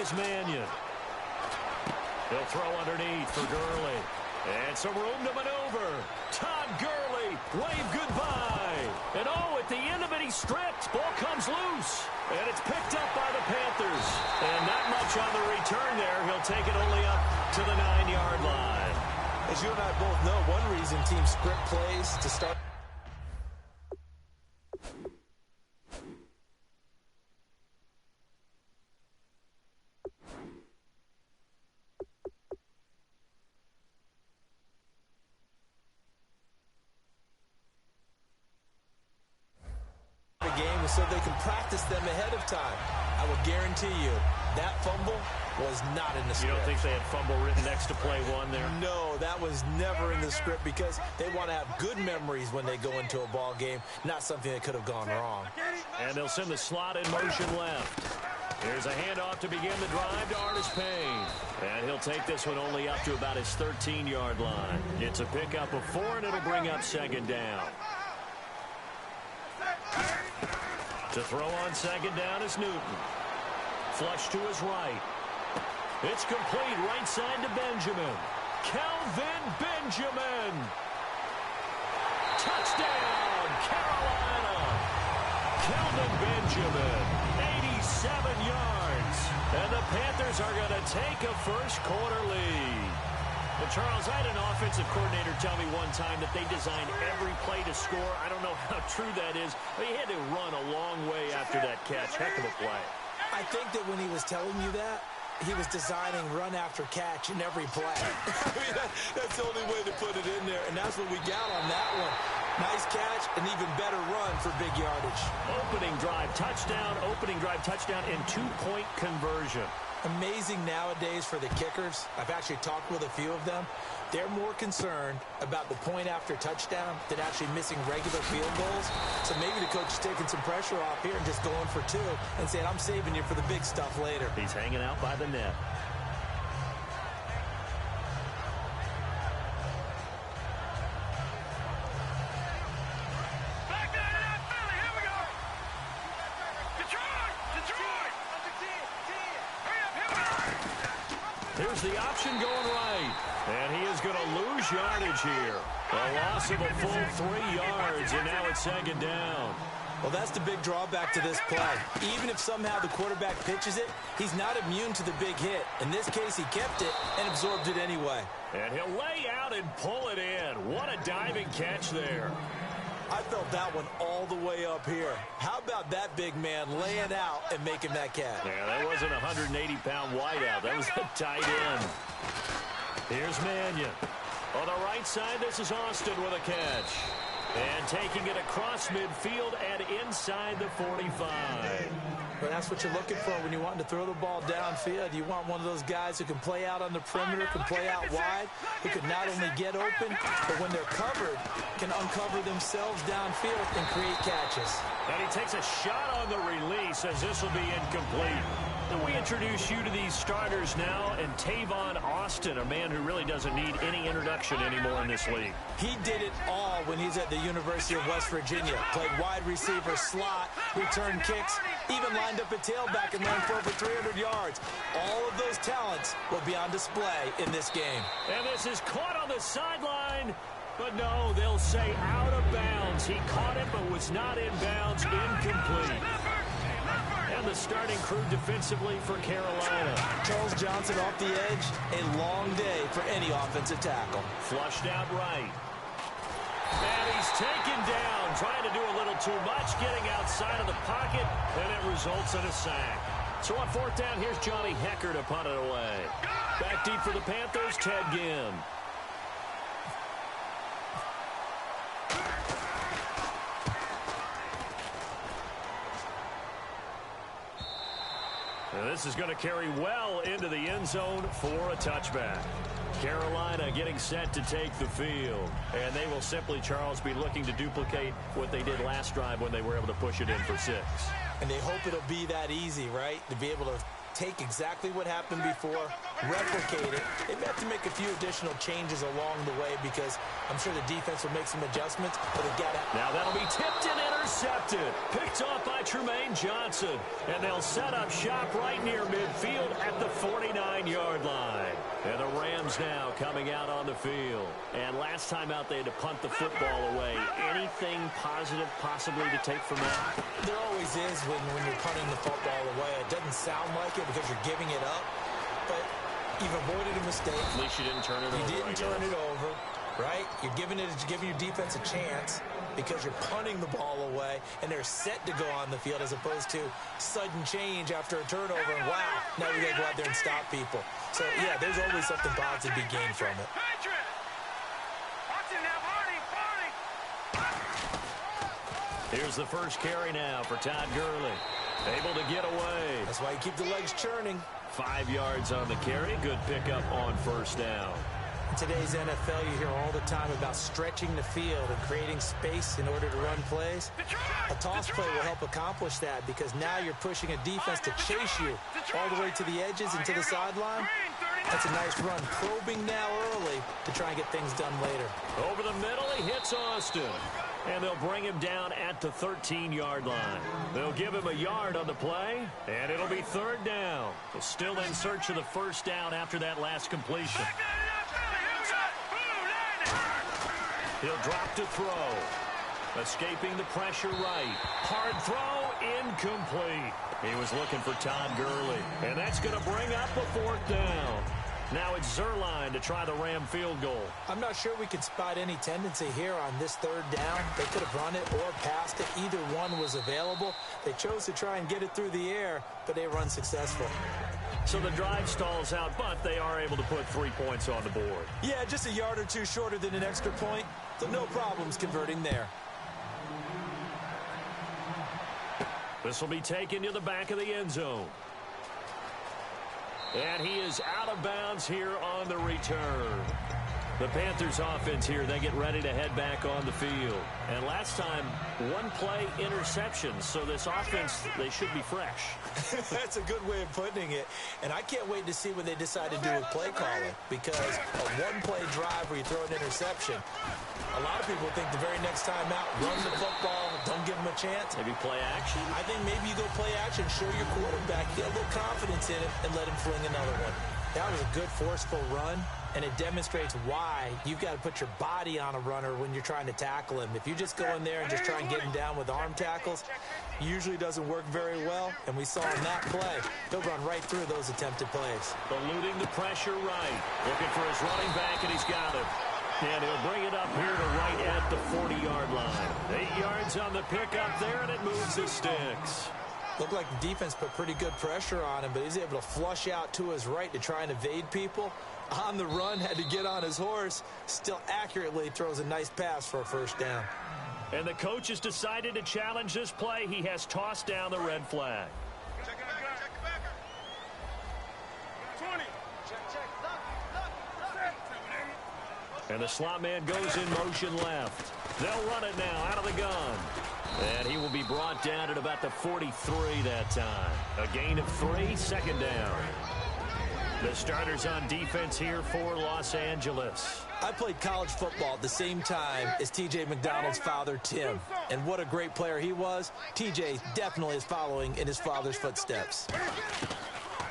is Mannion. He'll throw underneath for Gurley. And some room to maneuver. Todd Gurley, wave goodbye. And at the end of it, he's stripped. Ball comes loose. And it's picked up by the Panthers. And not much on the return there. He'll take it only up to the 9-yard line. As you and I both know, one reason teams script plays to start. Game so they can practice them ahead of time. I will guarantee you that fumble was not in the script. You don't think they had fumble written next to play one there? No, that was never in the script because they want to have good memories when they go into a ball game, not something that could have gone wrong. And they'll send the slot in motion left. Here's a handoff to begin the drive to Artis Payne. And he'll take this one only up to about his 13-yard line. It's a pickup of 4, and it'll bring up second down. To throw on second down is Newton. Flush to his right. It's complete right side to Benjamin. Kelvin Benjamin. Touchdown, Carolina. Kelvin Benjamin, 87 yards. And the Panthers are going to take a first-quarter lead. Well, Charles, I had an offensive coordinator tell me one time that they designed every play to score. I don't know how true that is, but he had to run a long way after that catch. Heck of a play. I think that when he was telling you that, he was designing run after catch in every play. I mean, that's the only way to put it in there, and that's what we got on that one. Nice catch, an even better run for big yardage. Opening drive touchdown, and 2-point conversion. Amazing nowadays for the kickers. I've actually talked with a few of them. They're more concerned about the point after touchdown than actually missing regular field goals. So maybe the coach is taking some pressure off here and just going for 2 and saying, I'm saving you for the big stuff later. He's hanging out by the net. Here's the option going right. And he is going to lose yardage here. A loss of a full 3 yards, and now it's second down. Well, that's the big drawback to this play. Even if somehow the quarterback pitches it, he's not immune to the big hit. In this case, he kept it and absorbed it anyway. And he'll lay out and pull it in. What a diving catch there. I felt that one all the way up here. How about that big man laying out and making that catch? Yeah, that wasn't a 180-pound wideout. That was a tight end. Here's Mannion. On the right side, this is Austin with a catch. And taking it across midfield and inside the 45. But that's what you're looking for when you're wanting to throw the ball downfield. You want one of those guys who can play out on the perimeter, can play out wide, who can not only get open, but when they're covered, can uncover themselves downfield and create catches. And he takes a shot on the release as this will be incomplete. And we introduce you to these starters now, and Tavon Austin, a man who really doesn't need any introduction anymore in this league. He did it all when he's at the University of West Virginia. Played wide receiver, slot, returned kicks, even lined up a tailback and ran for over 300 yards. All of those talents will be on display in this game. And this is caught on the sideline. But no, they'll say out of bounds. He caught it but was not in bounds. Incomplete. And the starting crew defensively for Carolina. Charles Johnson off the edge. A long day for any offensive tackle. Flushed out right. And he's taken down, trying to do a little too much, getting outside of the pocket, and it results in a sack. So on fourth down, here's Johnny Hecker to punt it away. Back deep for the Panthers, Ted Ginn. And this is going to carry well into the end zone for a touchback. Carolina getting set to take the field. And they will simply, Charles, be looking to duplicate what they did last drive when they were able to push it in for 6. And they hope it'll be that easy, right? To be able to take exactly what happened before replicate it. They may have to make a few additional changes along the way because I'm sure the defense will make some adjustments, but they've got to... Now that'll be tipped and intercepted. Picked off by Tremaine Johnson. And they'll set up shop right near midfield at the 49-yard line. And the Rams now coming out on the field. And last time out, they had to punt the football away. Anything positive possibly to take from that? There always is when you're punting the football away. It doesn't sound like it because you're giving it up, but you've avoided a mistake. At least you didn't turn it over. You didn't turn it over, right? You're giving your defense a chance because you're punting the ball away, and they're set to go on the field as opposed to sudden change after a turnover, and wow, now we got to go out there and stop people. So, yeah, there's always something positive to be gained from it. Here's the first carry now for Todd Gurley. Able to get away. That's why you keep the legs churning. 5 yards on the carry. Good pickup on first down. In today's NFL, you hear all the time about stretching the field and creating space in order to run plays. A toss play will help accomplish that because now you're pushing a defense to chase you all the way to the edges and to the sideline. That's a nice run. Probing now early to try and get things done later. Over the middle, he hits Austin. And they'll bring him down at the 13-yard line. They'll give him a yard on the play, and it'll be third down. They're still in search of the first down after that last completion. He'll drop to throw. Escaping the pressure right. Hard throw, incomplete. He was looking for Todd Gurley. And that's going to bring up a fourth down. Now it's Zerline to try the Ram field goal. I'm not sure we could spot any tendency here on this third down. They could have run it or passed it. Either one was available. They chose to try and get it through the air, but they were unsuccessful. So the drive stalls out, but they are able to put 3 points on the board. Yeah, just a yard or two shorter than an extra point, so no problems converting there. This will be taken to the back of the end zone. And he is out of bounds here on the return. The Panthers offense here, they get ready to head back on the field. And last time, one play interception. So this offense, they should be fresh. That's a good way of putting it. And I can't wait to see what they decide to do with play calling. Because a one-play drive where you throw an interception, a lot of people think the very next time out, run the football, don't give them a chance. Maybe play action? I think maybe you go play action, show your quarterback, get a little confidence in it, and let him fling another one. That was a good, forceful run, and it demonstrates why you've got to put your body on a runner when you're trying to tackle him. If you just go in there and just try and get him down with arm tackles, usually doesn't work very well, and we saw in that play, he'll run right through those attempted plays. Eluding the pressure right. Looking for his running back, and he's got him. And he'll bring it up here to right at the 40-yard line. 8 yards on the pickup there, and it moves the sticks. Looked like the defense put pretty good pressure on him, but he's able to flush out to his right to try and evade people. On the run, had to get on his horse. Still accurately throws a nice pass for a first down. And the coach has decided to challenge this play. He has tossed down the red flag. Check the backer. 20. Check. And the slot man goes in motion left. They'll run it now out of the gun. And he will be brought down at about the 43 that time. A gain of 3, second down. The starters on defense here for Los Angeles. I played college football at the same time as T.J. McDonald's father, Tim. And what a great player he was. T.J. definitely is following in his father's footsteps.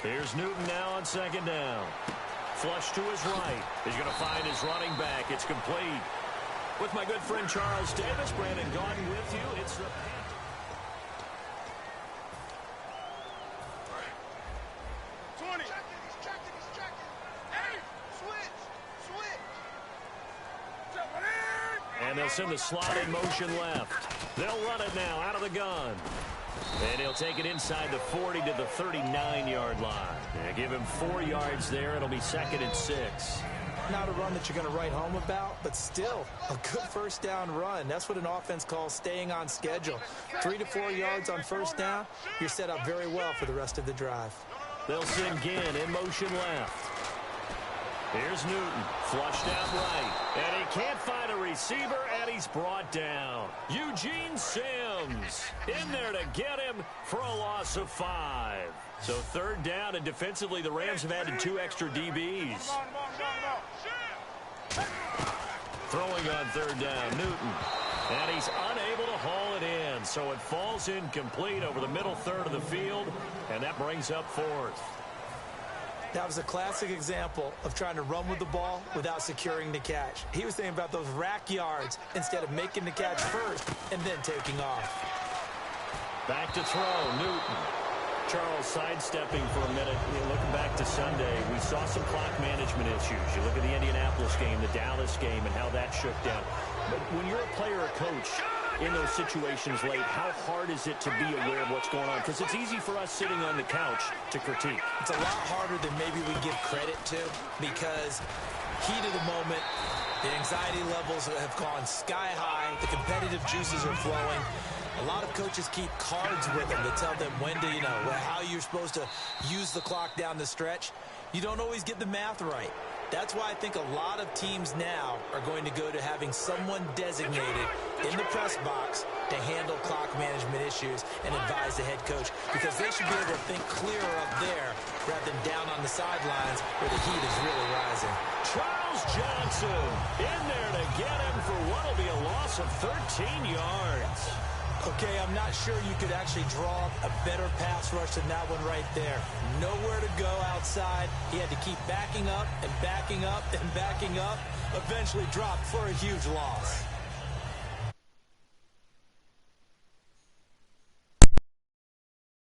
Here's Newton now on second down. Flush to his right. He's going to find his running back. It's complete. With my good friend Charles Davis, Brandon Gaudin with you. It's the Panthers. He's checking. Hey, switch. And they'll send the slot in motion left. They'll run it now out of the gun. And he'll take it inside the 40 to the 39-yard line. They give him 4 yards there. It'll be second and 6. Not a run that you're going to write home about, but still a good first down run. That's what an offense calls staying on schedule. 3 to 4 yards on first down, you're set up very well for the rest of the drive. They'll send Ginn in motion left. Here's Newton, flushed out right, and he can't find a receiver, and he's brought down. Eugene Sims in there to get him for a loss of 5. So third down, and defensively, the Rams have added 2 extra DBs. Throwing on third down, Newton. And he's unable to haul it in, so it falls incomplete over the middle third of the field, and that brings up 4th. That was a classic example of trying to run with the ball without securing the catch. He was thinking about those rack yards instead of making the catch first and then taking off. Back to throw, Newton. Charles sidestepping for a minute. Looking back to Sunday, we saw some clock management issues. You look at the Indianapolis game, the Dallas game, and how that shook down. But when you're a player or coach in those situations late, how hard is it to be aware of what's going on? Because it's easy for us sitting on the couch to critique. It's a lot harder than maybe we give credit to, because heat of the moment, the anxiety levels have gone sky high, the competitive juices are flowing. A lot of coaches keep cards with them to tell them when to, how you're supposed to use the clock down the stretch. You don't always get the math right. That's why I think a lot of teams now are going to go to having someone designated in the press box to handle clock management issues and advise the head coach, because they should be able to think clearer up there rather than down on the sidelines where the heat is really rising. Charles Johnson in there to get him for what will be a loss of 13 yards. Okay, I'm not sure you could actually draw a better pass rush than that one right there. Nowhere to go outside. He had to keep backing up and backing up and backing up. Eventually dropped for a huge loss.